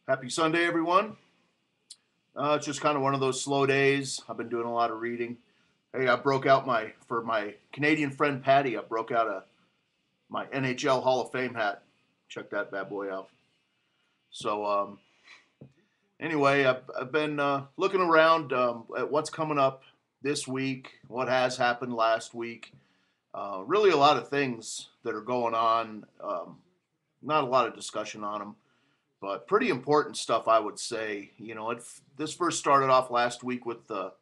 Happy Sunday, everyone. It's just kind of one of those slow days. I've been doing a lot of reading. Hey, I broke out for my Canadian friend Patty. I broke out my NHL Hall of Fame hat. Check that bad boy out. So anyway, I've been looking around at what's coming up this week, what has happened last week. Really, a lot of things that are going on. Not a lot of discussion on them, but pretty important stuff, I would say. This first started off last week with the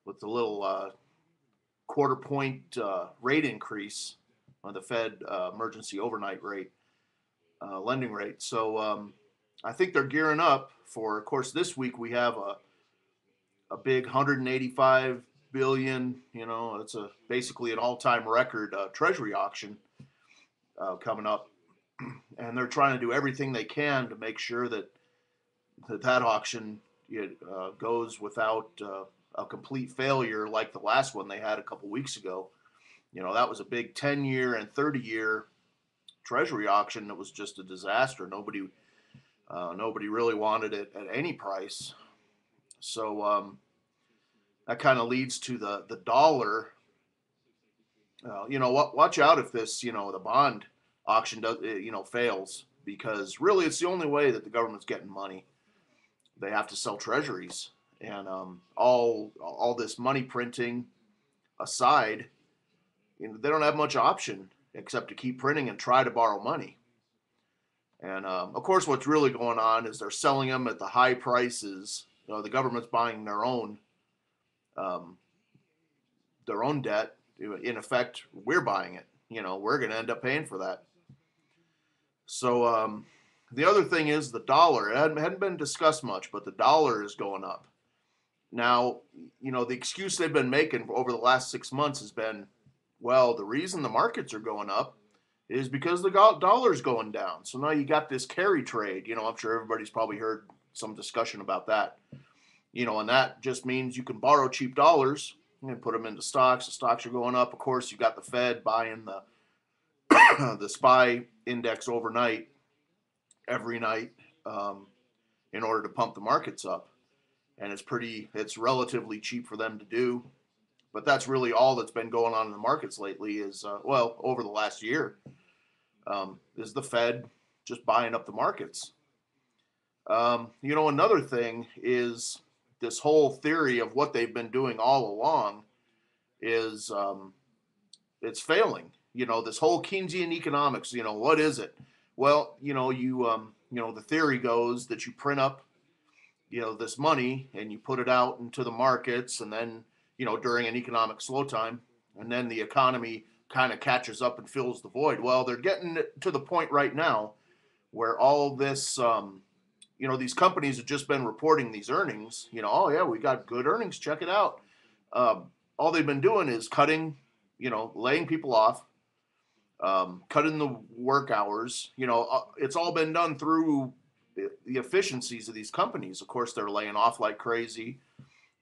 little quarter point rate increase on the Fed emergency overnight rate, lending rate. So I think they're gearing up for. Of course, this week we have a big 185 billion. It's a basically an all-time record Treasury auction coming up, and they're trying to do everything they can to make sure that auction goes without a complete failure like the last one they had a couple weeks ago. That was a big 10-year and 30-year Treasury auction that was just a disaster. Nobody really wanted it at any price. So that kind of leads to the dollar. Watch out if the bond auction does fails, because really it's the only way that the government's getting money. They have to sell treasuries, and all this money printing aside, they don't have much option except to keep printing and try to borrow money. And of course, what's really going on is they're selling them at the high prices. The government's buying um, their own debt. In effect, we're buying it. We're going to end up paying for that. So the other thing is the dollar. It hadn't been discussed much, but the dollar is going up. Now, the excuse they've been making over the last 6 months has been, well, the reason the markets are going up is because the dollar's going down. So now you got this carry trade. I'm sure everybody's probably heard some discussion about that. And that just means you can borrow cheap dollars and put them into stocks. The stocks are going up. Of course, you got the Fed buying the SPY index overnight every night in order to pump the markets up, and it's relatively cheap for them to do. But that's really all that's been going on in the markets lately is over the last year, is the Fed just buying up the markets. Another thing is this whole theory of what they've been doing all along is it's failing. This whole Keynesian economics. What is it? Well, the theory goes that you print up, this money and you put it out into the markets, and then, during an economic slow time, and then the economy kind of catches up and fills the void. Well, they're getting to the point right now where all this, these companies have just been reporting these earnings. Oh yeah, we got good earnings. Check it out. All they've been doing is cutting, laying people off, cutting the work hours. It's all been done through the efficiencies of these companies. Of course, they're laying off like crazy.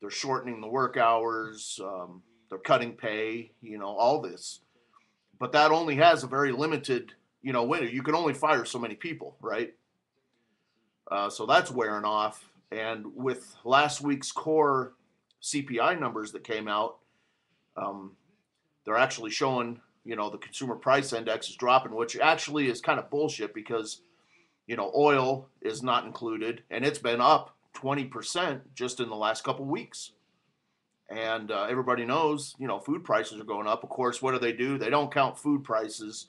They're shortening the work hours. They're cutting pay. All this, but that only has a very limited, window. You can only fire so many people, right? So that's wearing off. And with last week's core CPI numbers that came out, they're actually showing, the consumer price index is dropping, which actually is kind of bullshit because, oil is not included, and it's been up 20% just in the last couple weeks. And everybody knows, food prices are going up. Of course, what do? They don't count food prices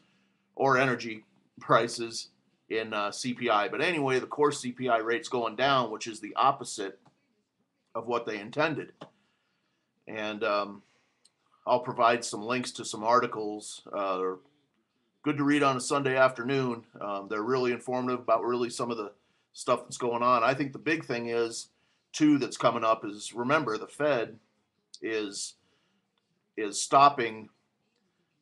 or energy prices in CPI. But anyway, the core CPI rate's going down, which is the opposite of what they intended. And I'll provide some links to some articles. They're good to read on a Sunday afternoon. They're really informative about really some of the stuff that's going on. I think the big thing is, too, that's coming up is, remember, the Fed is stopping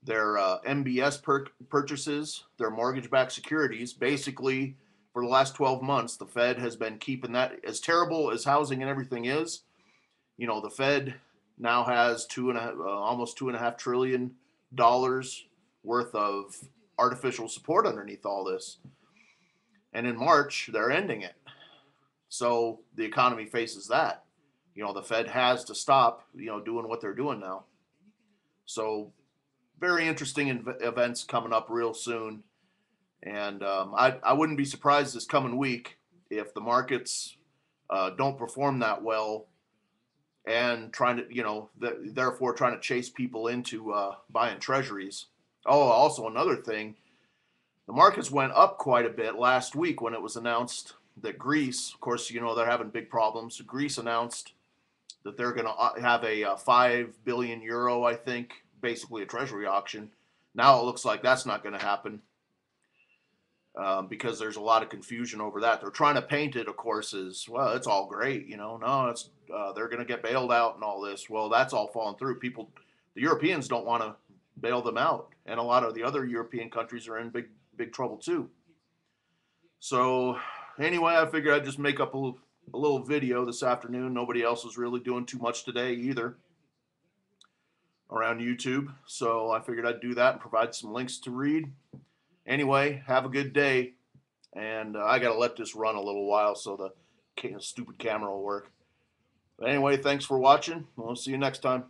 their MBS purchases, their mortgage-backed securities. Basically, for the last 12 months, the Fed has been keeping that. As terrible as housing and everything is, the Fed now has almost $2.5 trillion worth of artificial support underneath all this. and in March they're ending it. So the economy faces that. The Fed has to stop, doing what they're doing now. So very interesting events coming up real soon. And I wouldn't be surprised this coming week if the markets don't perform that well, and trying to, therefore trying to chase people into buying treasuries. Oh, also another thing, the markets went up quite a bit last week when it was announced that Greece, of course, they're having big problems. Greece announced that they're going to have a 5 billion euro, I think, basically a treasury auction. Now it looks like that's not going to happen because there's a lot of confusion over that. They're trying to paint it, of course, as well. It's all great, No, it's they're going to get bailed out and all this. Well, that's all falling through. The Europeans don't want to bail them out, and a lot of the other European countries are in big trouble too. So anyway, I figured I'd just make up a little video this afternoon. Nobody else is really doing too much today either around YouTube, so I figured I'd do that and provide some links to read. Anyway, have a good day, and I gotta let this run a little while so the stupid camera will work. But anyway, thanks for watching. We'll see you next time.